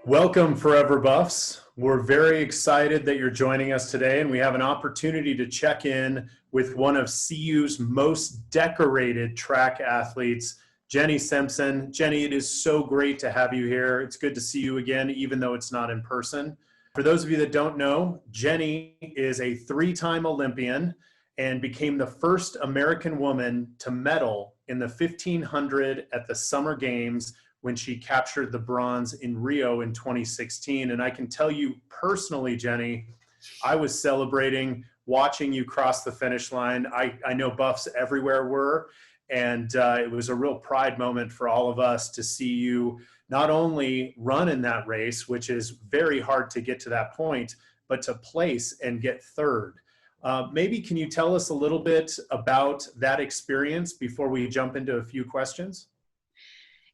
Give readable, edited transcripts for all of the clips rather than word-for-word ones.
Welcome, Forever Buffs. We're very excited that you're joining us today, and we have an opportunity to check in with one of CU's most decorated track athletes, Jenny Simpson. Jenny, it is so great to have you here. It's good to see you again, even though it's not in person. For those of you that don't know, Jenny is a three-time Olympian and became the first American woman to medal in the 1500 at the Summer Games when she captured the bronze in Rio in 2016. And I can tell you personally, Jenny, I was celebrating watching you cross the finish line. I know buffs everywhere were, and it was a real pride moment for all of us to see you not only run in that race, which is very hard to get to that point, but to place and get third. Maybe can you tell us a little bit about that experience before we jump into a few questions?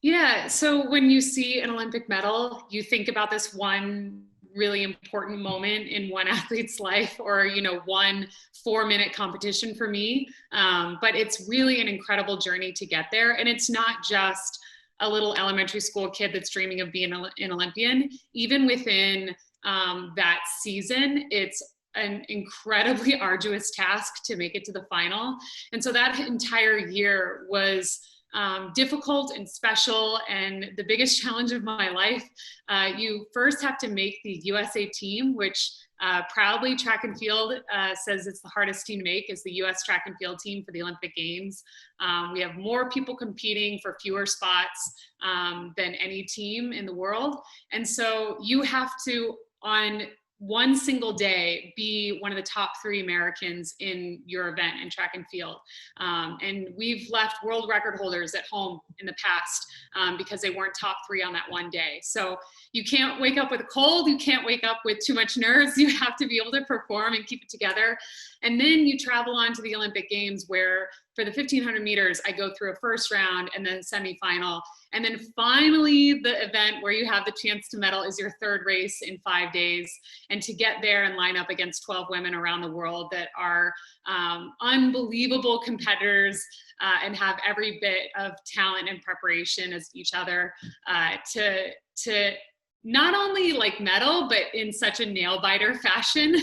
Yeah, so when you see an Olympic medal, you think about this one really important moment in one athlete's life, or, you know, one 4-minute competition for me. But it's really an incredible journey to get there. And it's not just a little elementary school kid that's dreaming of being an Olympian. Even within that season, it's an incredibly arduous task to make it to the final. And so that entire year was difficult and special, and the biggest challenge of my life. You first have to make the USA team, which proudly track and field says it's the hardest team to make, is the US track and field team for the Olympic Games. We have more people competing for fewer spots than any team in the world. And so you have to, on one single day, be one of the top 3 Americans in your event in track and field. And we've left world record holders at home in the past because they weren't top 3 on that one day. So you can't wake up with a cold, you can't wake up with too much nerves, you have to be able to perform and keep it together. And then you travel on to the Olympic Games, where for the 1500 meters, I go through a first round and then semifinal. And then finally, the event where you have the chance to medal is your third race in 5 days. And to get there and line up against 12 women around the world that are unbelievable competitors and have every bit of talent and preparation as each other, to not only like medal, but in such a nail biter fashion.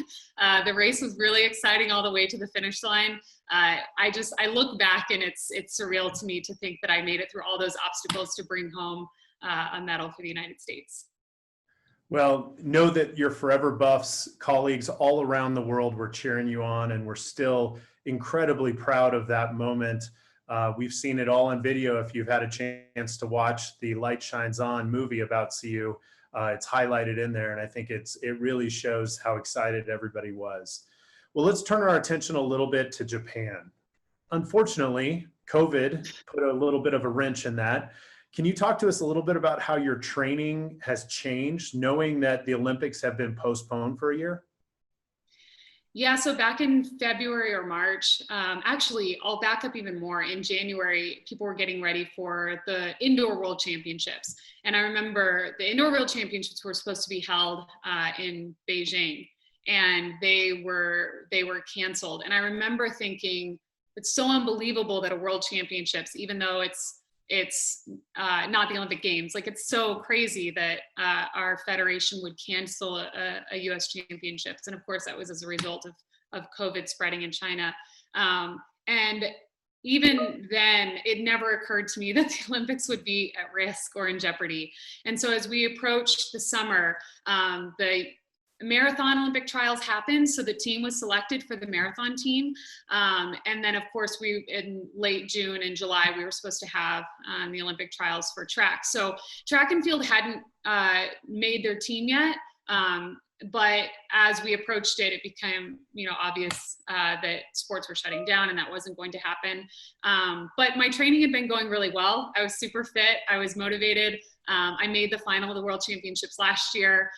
The race was really exciting all the way to the finish line. I look back and it's surreal to me to think that I made it through all those obstacles to bring home a medal for the United States. Well, know that your Forever Buffs colleagues all around the world were cheering you on, and we're still incredibly proud of that moment. We've seen it all on video. If you've had a chance to watch the Light Shines On movie about CU, it's highlighted in there, and I think it really shows how excited everybody was. Well, let's turn our attention a little bit to Japan. Unfortunately, COVID put a little bit of a wrench in that. Can you talk to us a little bit about how your training has changed, knowing that the Olympics have been postponed for a year? Yeah, so back in February or March, actually, I'll back up even more. In January, people were getting ready for the Indoor World Championships. And I remember the Indoor World Championships were supposed to be held in Beijing, and they were canceled. And I remember thinking, it's so unbelievable that a World Championships, even though it's not the Olympic Games, like, it's so crazy that our federation would cancel a US Championships. And of course that was as a result of COVID spreading in China. And even then, it never occurred to me that the Olympics would be at risk or in jeopardy. And so as we approached the summer, the marathon Olympic trials happened. So the team was selected for the marathon team. And then of course in late June and July, we were supposed to have the Olympic trials for track. So track and field hadn't made their team yet. But as we approached it, it became, obvious that sports were shutting down and that wasn't going to happen. But my training had been going really well. I was super fit. I was motivated. I made the final of the World Championships last year,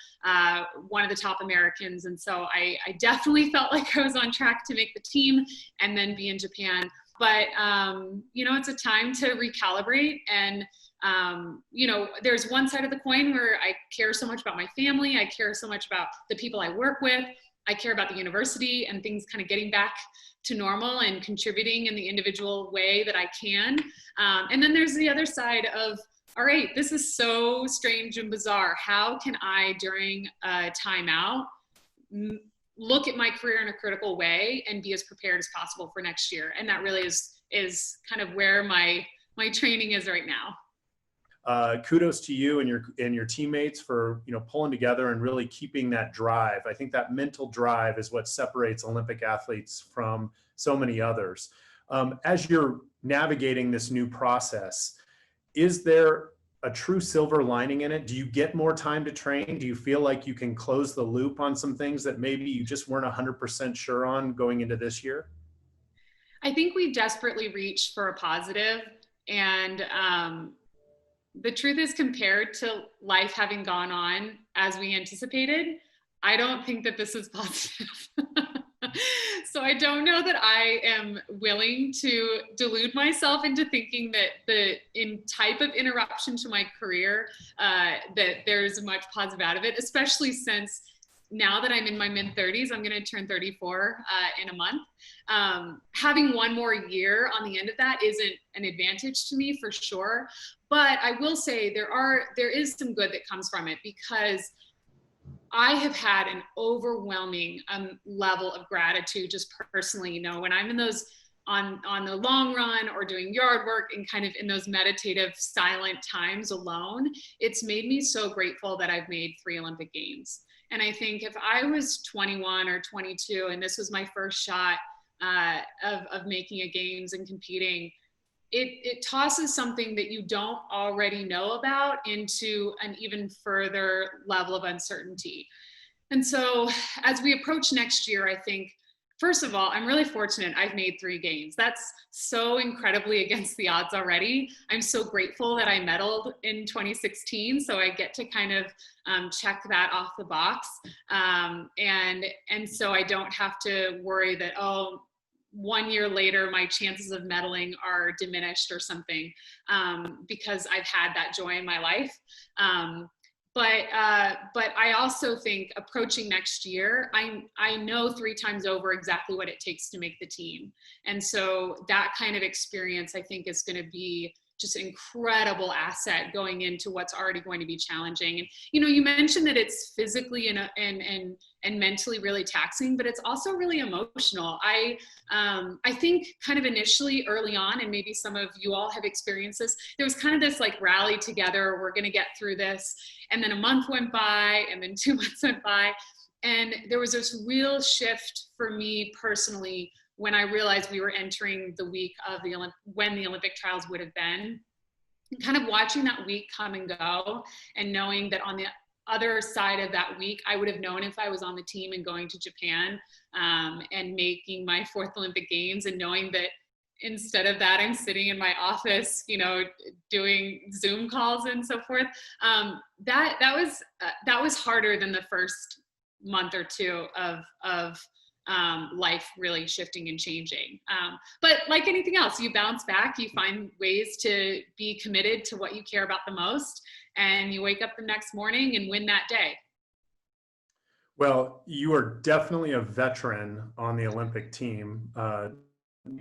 one of the top Americans. And so I definitely felt like I was on track to make the team and then be in Japan. But, it's a time to recalibrate. And, there's one side of the coin where I care so much about my family. I care so much about the people I work with. I care about the university and things kind of getting back to normal and contributing in the individual way that I can. And then there's the other side of, all right, this is so strange and bizarre. How can I, during a timeout, look at my career in a critical way and be as prepared as possible for next year? And that really is kind of where my training is right now. Kudos to you and your teammates for pulling together and really keeping that drive. I think that mental drive is what separates Olympic athletes from so many others. As you're navigating this new process, is there a true silver lining in it? Do you get more time to train? Do you feel like you can close the loop on some things that maybe you just weren't 100% sure on going into this year? I think we desperately reach for a positive, and the truth is, compared to life having gone on as we anticipated, I don't think that this is positive. So I don't know that I am willing to delude myself into thinking that in type of interruption to my career, that there's much positive out of it, especially since now that I'm in my mid-30s, I'm going to turn 34 in a month. Having one more year on the end of that isn't an advantage to me for sure. But I will say there is some good that comes from it, because I have had an overwhelming level of gratitude just personally. When I'm in those on the long run or doing yard work and kind of in those meditative silent times alone, it's made me so grateful that I've made 3 Olympic Games. And I think if I was 21 or 22 and this was my first shot of making a games and competing, it tosses something that you don't already know about into an even further level of uncertainty. And so as we approach next year, I think, first of all, I'm really fortunate I've made 3 games. That's so incredibly against the odds already. I'm so grateful that I medaled in 2016, so I get to kind of check that off the box. And so I don't have to worry that, 1 year later, my chances of medaling are diminished or something, because I've had that joy in my life. But I also think approaching next year, I know 3 times over exactly what it takes to make the team. And so that kind of experience, I think, is going to be just an incredible asset going into what's already going to be challenging. And, you mentioned that it's physically and mentally really taxing, but it's also really emotional. I think kind of initially early on, and maybe some of you all have experienced this, there was kind of this like rally together, we're going to get through this. And then a month went by, and then 2 months went by. And there was this real shift for me personally when I realized we were entering the week of when the Olympic trials would have been. And kind of watching that week come and go, and knowing that on the other side of that week, I would have known if I was on the team and going to Japan and making my 4th Olympic Games, and knowing that instead of that, I'm sitting in my office, doing Zoom calls and so forth. That was harder than the first month or 2 of life really shifting and changing. But like anything else, you bounce back, you find ways to be committed to what you care about the most, and you wake up the next morning and win that day. Well, you are definitely a veteran on the Olympic team.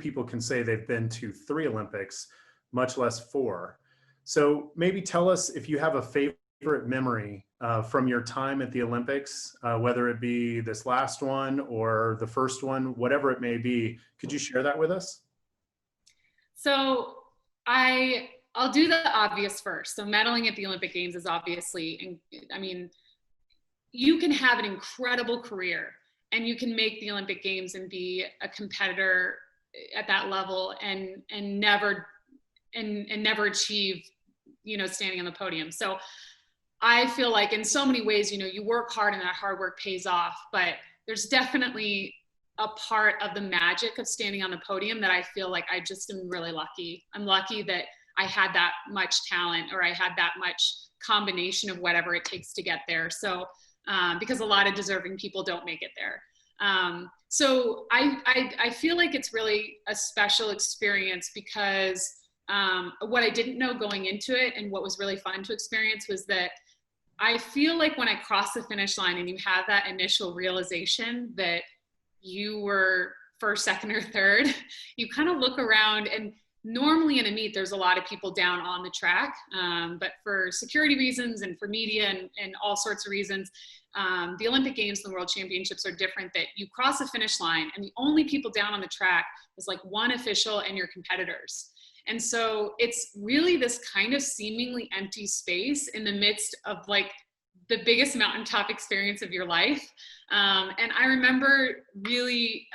People can say they've been to 3 Olympics, much less 4. So maybe tell us if you have a favorite memory from your time at the Olympics, whether it be this last one or the first one, whatever it may be. Could you share that with us? So I'll do the obvious first. So medaling at the Olympic Games is obviously, you can have an incredible career and you can make the Olympic Games and be a competitor at that level and never achieve, standing on the podium. So I feel like in so many ways, you work hard and that hard work pays off, but there's definitely a part of the magic of standing on the podium that I feel like I just am really lucky. I'm lucky that I had that much talent, or I had that much combination of whatever it takes to get there. So, because a lot of deserving people don't make it there. So I feel like it's really a special experience, because what I didn't know going into it, and what was really fun to experience, was that I feel like when I cross the finish line and you have that initial realization that you were first, second, or third, you kind of look around, and normally in a meet, there's a lot of people down on the track, but for security reasons and for media and all sorts of reasons, the Olympic Games and the World Championships are different, that you cross the finish line and the only people down on the track is like one official and your competitors. And so it's really this kind of seemingly empty space in the midst of like the biggest mountaintop experience of your life. And I remember really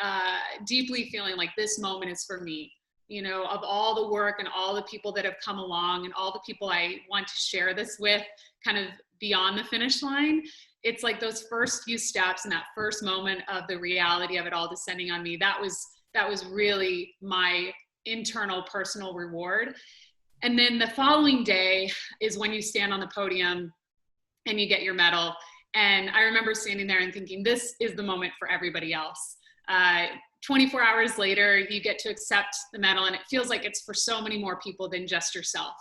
deeply feeling like this moment is for me, you know, of all the work and all the people that have come along and all the people I want to share this with kind of beyond the finish line. It's like those first few steps and that first moment of the reality of it all descending on me. That was really my internal personal reward. And then the following day is when you stand on the podium and you get your medal. And I remember standing there and thinking, this is the moment for everybody else. 24 hours later, you get to accept the medal, and it feels like it's for so many more people than just yourself,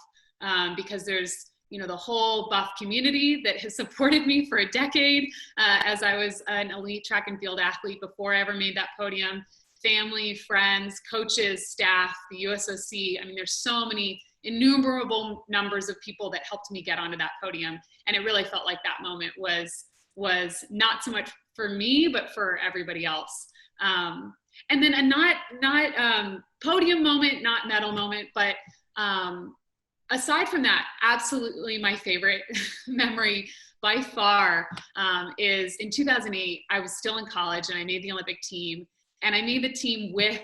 because there's, you know, the whole buff community that has supported me for a decade as I was an elite track and field athlete before I ever made that podium. Family, friends, coaches, staff, the USOC. I mean, there's so many innumerable numbers of people that helped me get onto that podium. And it really felt like that moment was not so much for me, but for everybody else. And then a not podium moment, not medal moment, but aside from that, absolutely my favorite memory by far is in 2008, I was still in college and I made the Olympic team. And I made the team with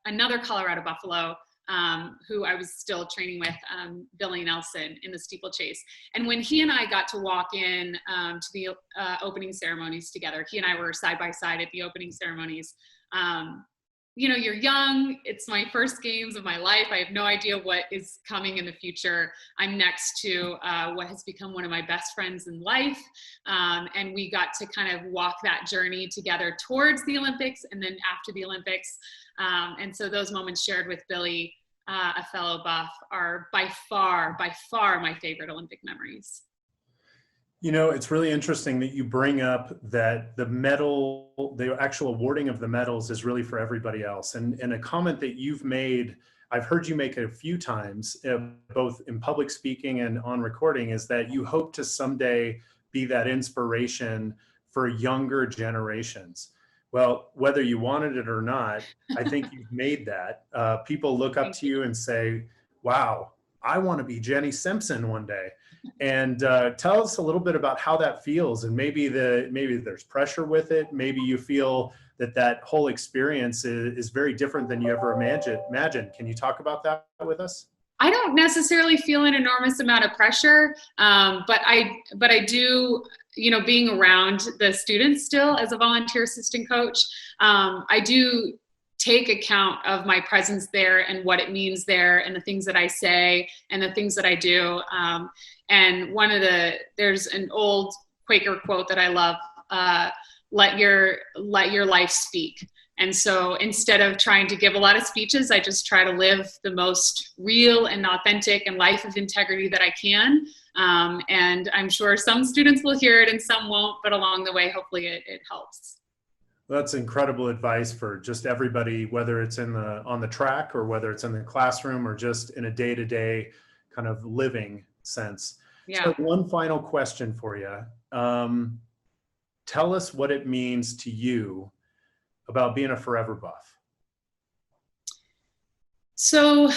another Colorado Buffalo who I was still training with, Billy Nelson, in the steeplechase. And when he and I got to walk in to the opening ceremonies together, he and I were side by side at the opening ceremonies. You know, you're young. It's my first games of my life. I have no idea what is coming in the future. I'm next to what has become one of my best friends in life. And we got to kind of walk that journey together towards the Olympics and then after the Olympics. And so those moments shared with Billy, a fellow buff, are by far my favorite Olympic memories. You know, it's really interesting that you bring up that the medal, the actual awarding of the medals is really for everybody else. And a comment that you've made, I've heard you make it a few times, both in public speaking and on recording, is that you hope to someday be that inspiration for younger generations. Well, whether you wanted it or not, I think you've made that. People look up to you and say, wow, I want to be Jenny Simpson one day. And tell us a little bit about how that feels, and maybe there's pressure with it. Maybe you feel that whole experience is very different than you ever imagined. Can you talk about that with us? I don't necessarily feel an enormous amount of pressure, but I do, you know, being around the students still as a volunteer assistant coach, I do take account of my presence there and what it means there and the things that I say and the things that I do. And there's an old Quaker quote that I love, let your life speak. And so instead of trying to give a lot of speeches, I just try to live the most real and authentic and life of integrity that I can. And I'm sure some students will hear it and some won't, but along the way, hopefully it helps. That's incredible advice for just everybody, whether it's on the track or whether it's in the classroom or just in a day-to-day kind of living sense. Yeah. So one final question for you. Tell us what it means to you about being a forever buff. So,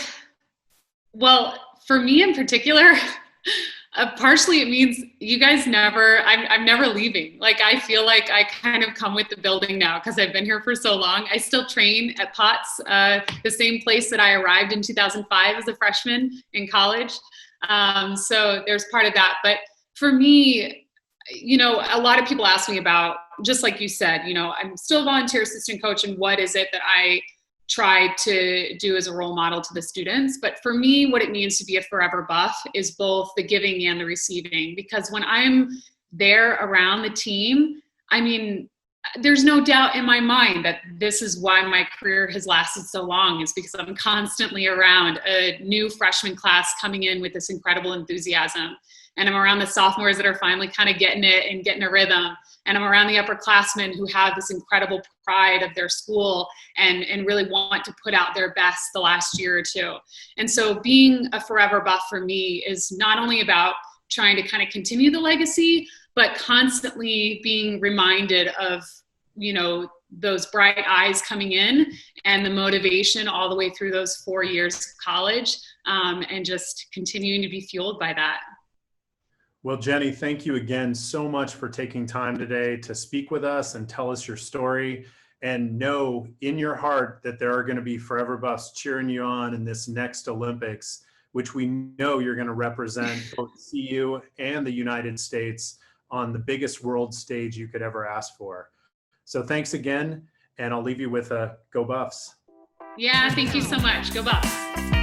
well, for me in particular, partially it means you guys I'm never leaving. Like, I feel like I kind of come with the building now because I've been here for so long. I still train at POTS, the same place that I arrived in 2005 as a freshman in college. So there's part of that. But for me, you know, a lot of people ask me about, just like you said, you know, I'm still a volunteer assistant coach, and what is it that I try to do as a role model to the students. But for me, what it means to be a forever buff is both the giving and the receiving, because when I'm there around the team, I mean, there's no doubt in my mind that this is why my career has lasted so long, is because I'm constantly around a new freshman class coming in with this incredible enthusiasm. And I'm around the sophomores that are finally kind of getting it and getting a rhythm. And I'm around the upperclassmen who have this incredible pride of their school and really want to put out their best the last year or two. And so being a forever buff for me is not only about trying to kind of continue the legacy, but constantly being reminded of, you know, those bright eyes coming in and the motivation all the way through those 4 years of college, and just continuing to be fueled by that. Well, Jenny, thank you again so much for taking time today to speak with us and tell us your story. And know in your heart that there are going to be forever buffs cheering you on in this next Olympics, which we know you're going to represent both CU and the United States on the biggest world stage you could ever ask for. So thanks again, and I'll leave you with a go Buffs. Yeah, thank you so much. Go Buffs.